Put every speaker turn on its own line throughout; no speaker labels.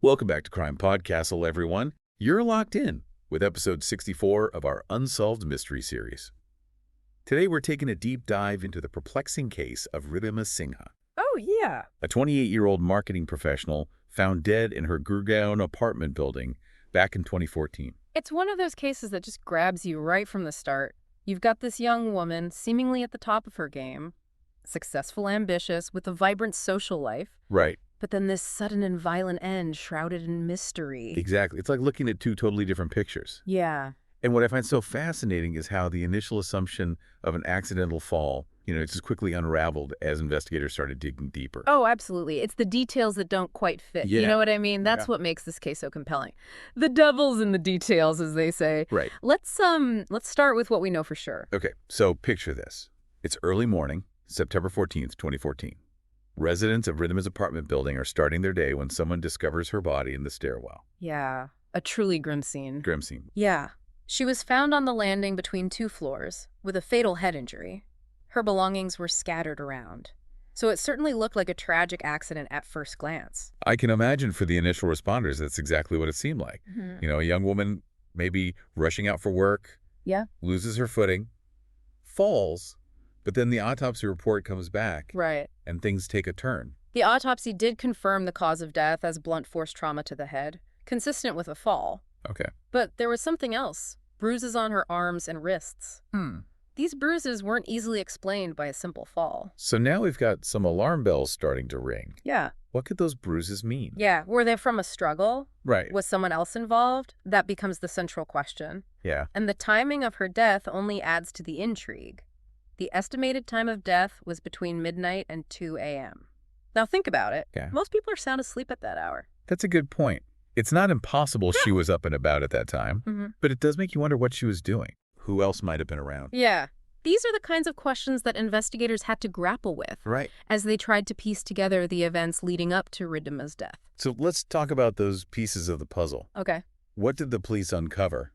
Welcome back to Crime Podcastle, everyone. You're locked in with episode 64 of our Unsolved Mystery Series. Today, we're taking a deep dive into the perplexing case of Riddhima Sinha.
Oh, yeah.
A 28-year-old marketing professional found dead in her Gurgaon apartment building back in 2014.
It's one of those cases that just grabs you right from the start. You've got this young woman, seemingly at the top of her game, successful, ambitious, with a vibrant social life.
Right.
But then this sudden and violent end shrouded in mystery.
Exactly. It's like looking at two totally different pictures.
Yeah.
And what I find so fascinating is how the initial assumption of an accidental fall, it's just quickly unraveled as investigators started digging deeper.
Oh, absolutely. It's the details that don't quite fit.
Yeah.
You know what I mean? That's what makes this case so compelling. The devil's in the details, as they say.
Right.
Let's start with what we know for sure.
Okay, so picture this. It's early morning, September 14th, 2014. Residents of Riddhima's apartment building are starting their day when someone discovers her body in the stairwell.
Yeah. A truly grim scene.
Grim scene.
Yeah. She was found on the landing between two floors with a fatal head injury. Her belongings were scattered around. So it certainly looked like a tragic accident at first glance.
I can imagine for the initial responders, that's exactly what it seemed like.
Mm-hmm.
A young woman maybe rushing out for work,
Yeah.
loses her footing, falls, but then the autopsy report comes back.
Right.
And things take a turn.
The autopsy did confirm the cause of death as blunt force trauma to the head, consistent with a fall.
Okay.
But there was something else. Bruises on her arms and wrists. These bruises weren't easily explained by a simple fall.
So now we've got some alarm bells starting to ring.
Yeah.
What could those bruises mean?
Yeah. Were they from a struggle?
Right.
Was someone else involved? That becomes the central question.
Yeah.
And the timing of her death only adds to the intrigue. The estimated time of death was between midnight and 2 a.m. Now think about it.
Yeah.
Most people are sound asleep at that hour.
That's a good point. It's not impossible she was up and about at that time, but it does make you wonder what she was doing. Who else might have been around?
Yeah. These are the kinds of questions that investigators had to grapple with as they tried to piece together the events leading up to Riddhima's death.
So let's talk about those pieces of the puzzle.
Okay.
What did the police uncover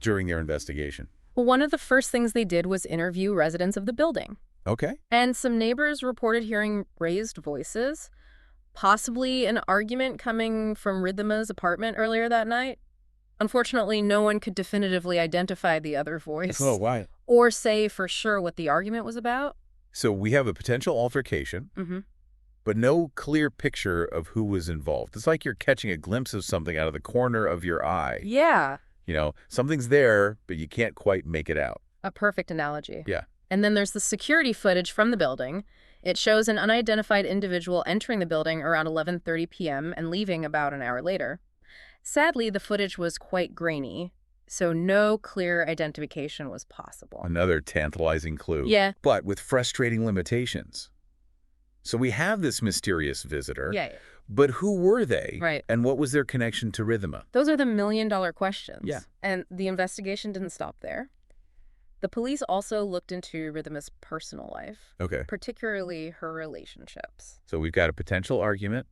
during their investigation?
Well, one of the first things they did was interview residents of the building.
Okay.
And some neighbors reported hearing raised voices, possibly an argument coming from Riddhima's apartment earlier that night. Unfortunately, no one could definitively identify the other voice.
Oh, why?
Or say for sure what the argument was about.
So we have a potential altercation, but no clear picture of who was involved. It's like you're catching a glimpse of something out of the corner of your eye.
Yeah.
Something's there, but you can't quite make it out.
A perfect analogy.
Yeah.
And then there's the security footage from the building. It shows an unidentified individual entering the building around 11:30 p.m. and leaving about an hour later. Sadly, the footage was quite grainy, so no clear identification was possible.
Another tantalizing clue.
Yeah.
But with frustrating limitations. So we have this mysterious visitor.
Yeah.
But who were they?
Right.
And what was their connection to Riddhima?
Those are the million-dollar questions.
Yeah.
And the investigation didn't stop there. The police also looked into Riddhima's personal life.
Okay.
Particularly her relationships.
So we've got a potential argument.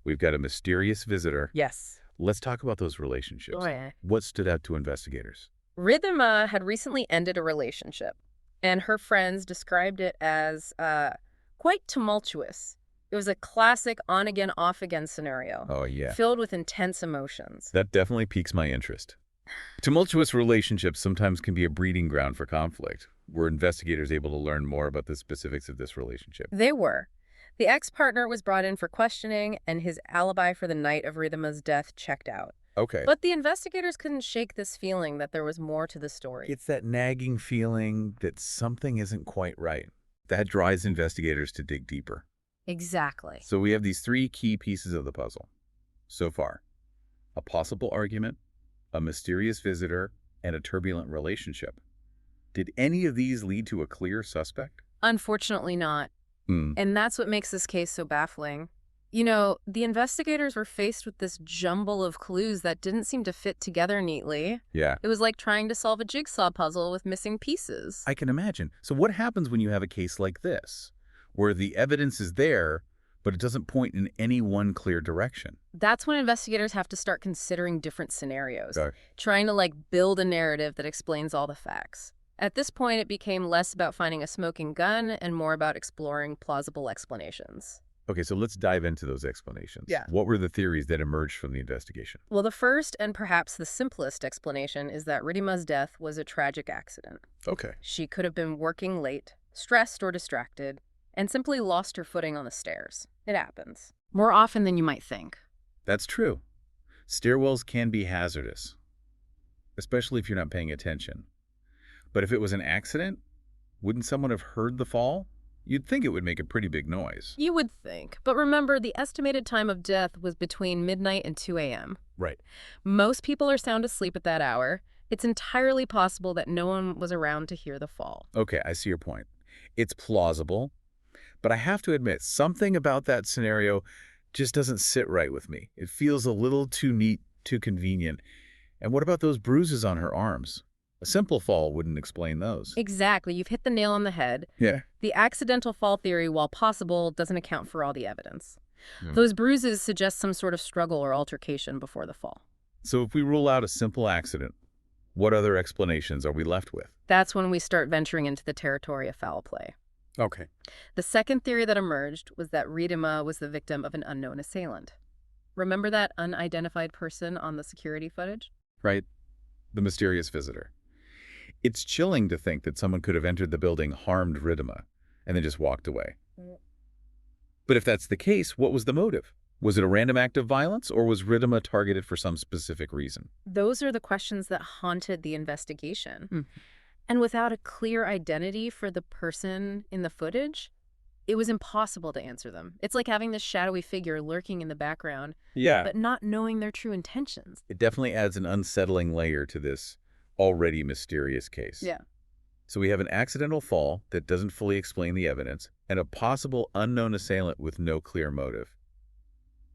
We've got a mysterious visitor.
Yes.
Let's talk about those relationships.
Oh, yeah.
What stood out to investigators?
Riddhima had recently ended a relationship, and her friends described it as quite tumultuous. It was a classic on-again, off-again scenario.
Oh, yeah.
Filled with intense emotions.
That definitely piques my interest. Tumultuous relationships sometimes can be a breeding ground for conflict. Were investigators able to learn more about the specifics of this relationship?
They were. The ex-partner was brought in for questioning, and his alibi for the night of Riddhima's death checked out.
Okay.
But the investigators couldn't shake this feeling that there was more to the story.
It's that nagging feeling that something isn't quite right. That drives investigators to dig deeper.
Exactly.
So we have these three key pieces of the puzzle so far. A possible argument, a mysterious visitor, and a turbulent relationship. Did any of these lead to a clear suspect?
Unfortunately not. And that's what makes this case so baffling. The investigators were faced with this jumble of clues that didn't seem to fit together neatly.
Yeah.
It was like trying to solve a jigsaw puzzle with missing pieces.
I can imagine. So what happens when you have a case like this, where the evidence is there, but it doesn't point in any one clear direction?
That's when investigators have to start considering different scenarios,
Okay.
trying to build a narrative that explains all the facts. At this point, it became less about finding a smoking gun and more about exploring plausible explanations.
Okay, so let's dive into those explanations.
Yeah.
What were the theories that emerged from the investigation?
Well, the first and perhaps the simplest explanation is that Riddhima's death was a tragic accident.
Okay.
She could have been working late, stressed or distracted, and simply lost her footing on the stairs. It happens. More often than you might think.
That's true. Stairwells can be hazardous, especially if you're not paying attention. But if it was an accident, wouldn't someone have heard the fall? You'd think it would make a pretty big noise.
You would think. But remember, the estimated time of death was between midnight and 2 a.m.
Right.
Most people are sound asleep at that hour. It's entirely possible that no one was around to hear the fall.
Okay, I see your point. It's plausible, but I have to admit, something about that scenario just doesn't sit right with me. It feels a little too neat, too convenient. And what about those bruises on her arms? A simple fall wouldn't explain those.
Exactly. You've hit the nail on the head.
Yeah.
The accidental fall theory, while possible, doesn't account for all the evidence.
Hmm.
Those bruises suggest some sort of struggle or altercation before the fall.
So if we rule out a simple accident, what other explanations are we left with?
That's when we start venturing into the territory of foul play.
Okay.
The second theory that emerged was that Riddhima was the victim of an unknown assailant. Remember that unidentified person on the security footage?
Right. The mysterious visitor. It's chilling to think that someone could have entered the building, harmed Riddhima, and then just walked away. But if that's the case, what was the motive? Was it a random act of violence, or was Riddhima targeted for some specific reason?
Those are the questions that haunted the investigation. And without a clear identity for the person in the footage, it was impossible to answer them. It's like having this shadowy figure lurking in the background,
Yeah.
but not knowing their true intentions.
It definitely adds an unsettling layer to this already mysterious case.
Yeah.
So we have an accidental fall that doesn't fully explain the evidence, and a possible unknown assailant with no clear motive.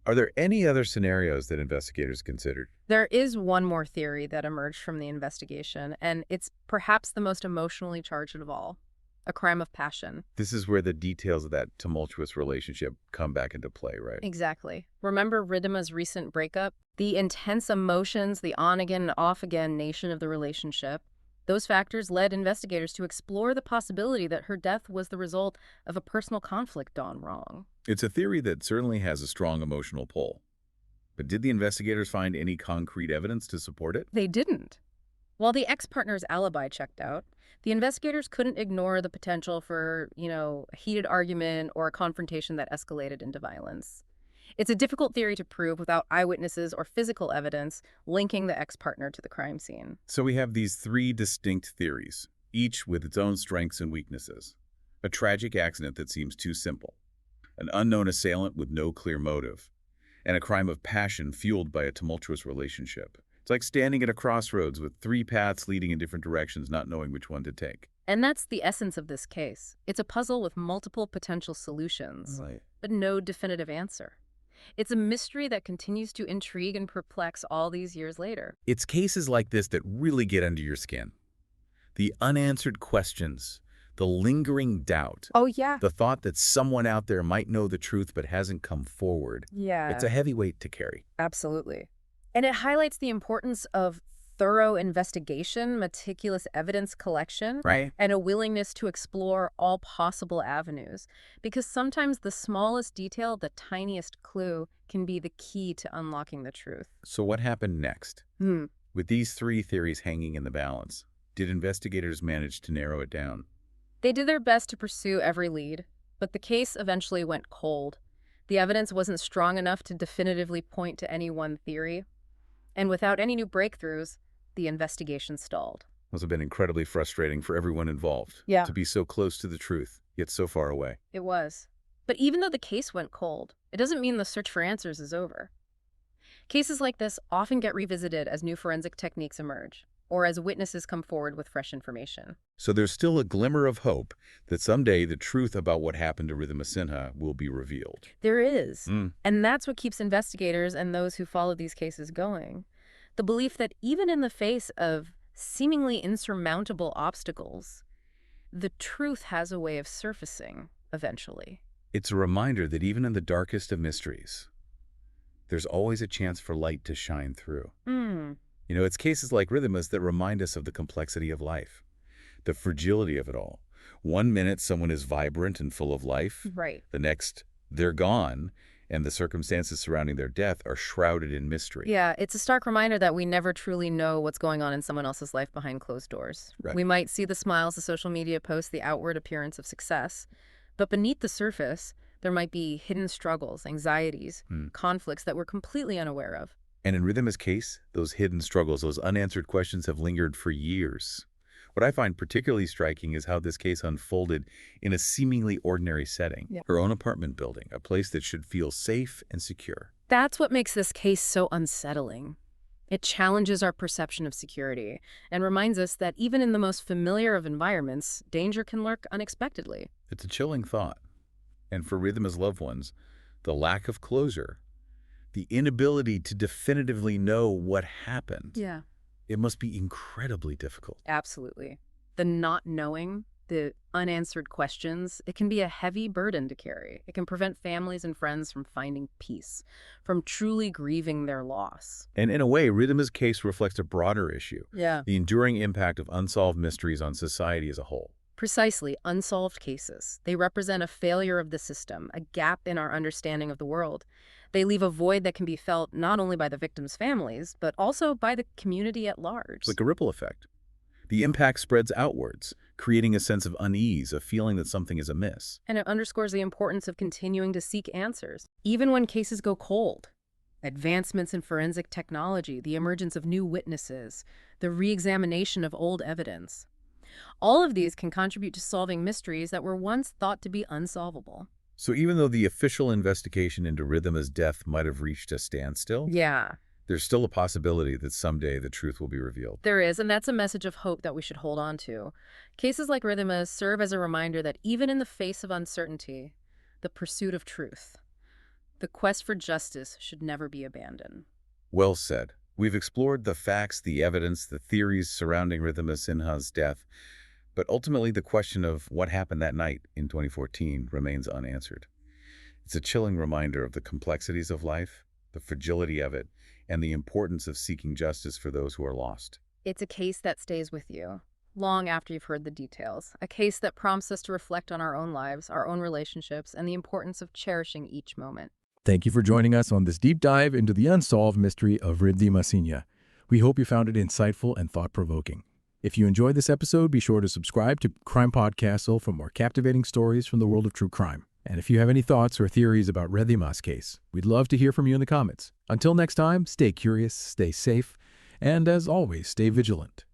Are there any other scenarios that investigators considered?
There is one more theory that emerged from the investigation, and it's perhaps the most emotionally charged of all. A crime of passion.
This is where the details of that tumultuous relationship come back into play, right?
Exactly. Remember Riddhima's recent breakup? The intense emotions, the on-again, off-again nature of the relationship. Those factors led investigators to explore the possibility that her death was the result of a personal conflict gone wrong.
It's a theory that certainly has a strong emotional pull. But did the investigators find any concrete evidence to support it?
They didn't. While the ex-partner's alibi checked out, the investigators couldn't ignore the potential for, a heated argument or a confrontation that escalated into violence. It's a difficult theory to prove without eyewitnesses or physical evidence linking the ex-partner to the crime scene.
So we have these three distinct theories, each with its own strengths and weaknesses. A tragic accident that seems too simple, an unknown assailant with no clear motive, and a crime of passion fueled by a tumultuous relationship. It's like standing at a crossroads with three paths leading in different directions, not knowing which one to take.
And that's the essence of this case. It's a puzzle with multiple potential solutions, but no definitive answer. It's a mystery that continues to intrigue and perplex all these years later.
It's cases like this that really get under your skin. The unanswered questions, the lingering doubt,
Oh, yeah.
the thought that someone out there might know the truth but hasn't come forward.
Yeah.
It's a heavy weight to carry.
Absolutely. And it highlights the importance of thorough investigation, meticulous evidence collection,
Right.
and a willingness to explore all possible avenues. Because sometimes the smallest detail, the tiniest clue, can be the key to unlocking the truth.
So what happened next? With these three theories hanging in the balance, did investigators manage to narrow it down?
They did their best to pursue every lead, but the case eventually went cold. The evidence wasn't strong enough to definitively point to any one theory. And without any new breakthroughs, the investigation stalled.
Must have been incredibly frustrating for everyone involved.
Yeah.
To be so close to the truth, yet so far away.
It was. But even though the case went cold, it doesn't mean the search for answers is over. Cases like this often get revisited as new forensic techniques emerge, or as witnesses come forward with fresh information.
So there's still a glimmer of hope that someday the truth about what happened to Riddhima Sinha will be revealed.
There is. And that's what keeps investigators and those who follow these cases going. The belief that even in the face of seemingly insurmountable obstacles, the truth has a way of surfacing eventually.
It's a reminder that even in the darkest of mysteries, there's always a chance for light to shine through. It's cases like Riddhima's that remind us of the complexity of life, the fragility of it all. One minute, someone is vibrant and full of life.
Right.
The next, They're gone, and the circumstances surrounding their death are shrouded in mystery.
Yeah, it's a stark reminder that we never truly know what's going on in someone else's life behind closed doors.
Right.
We might see the smiles, the social media posts, the outward appearance of success, but beneath the surface, there might be hidden struggles, anxieties, conflicts that we're completely unaware of.
And in Riddhima's case, those hidden struggles, those unanswered questions have lingered for years. What I find particularly striking is how this case unfolded in a seemingly ordinary setting.
Yeah.
Her own apartment building, a place that should feel safe and secure.
That's what makes this case so unsettling. It challenges our perception of security and reminds us that even in the most familiar of environments, danger can lurk unexpectedly.
It's a chilling thought. And for Riddhima's loved ones, the lack of closure, the inability to definitively know what happened,
Yeah.
it must be incredibly difficult.
Absolutely. The not knowing, the unanswered questions, it can be a heavy burden to carry. It can prevent families and friends from finding peace, from truly grieving their loss.
And in a way, Riddhima's case reflects a broader issue,
Yeah.
the enduring impact of unsolved mysteries on society as a whole.
Precisely, unsolved cases. They represent a failure of the system, a gap in our understanding of the world. They leave a void that can be felt not only by the victims' families, but also by the community at large.
It's like a ripple effect. The impact spreads outwards, creating a sense of unease, a feeling that something is amiss.
And it underscores the importance of continuing to seek answers, even when cases go cold. Advancements in forensic technology, the emergence of new witnesses, the re-examination of old evidence. All of these can contribute to solving mysteries that were once thought to be unsolvable.
So even though the official investigation into Riddhima's death might have reached a standstill,
Yeah,
there's still a possibility that someday the truth will be revealed.
there is, and that's a message of hope that we should hold on to. Cases like Riddhima's serve as a reminder that even in the face of uncertainty, the pursuit of truth, the quest for justice should never be abandoned.
Well said. We've explored the facts, the evidence, the theories surrounding Riddhima Sinha's death, but ultimately the question of what happened that night in 2014 remains unanswered. It's a chilling reminder of the complexities of life, the fragility of it, and the importance of seeking justice for those who are lost.
It's a case that stays with you long after you've heard the details, a case that prompts us to reflect on our own lives, our own relationships, and the importance of cherishing each moment.
Thank you for joining us on this deep dive into the unsolved mystery of Riddhima Sinha. We hope you found it insightful and thought-provoking. If you enjoyed this episode, be sure to subscribe to CrimePod Castle for more captivating stories from the world of true crime. And if you have any thoughts or theories about Riddhima's case, we'd love to hear from you in the comments. Until next time, stay curious, stay safe, and as always, stay vigilant.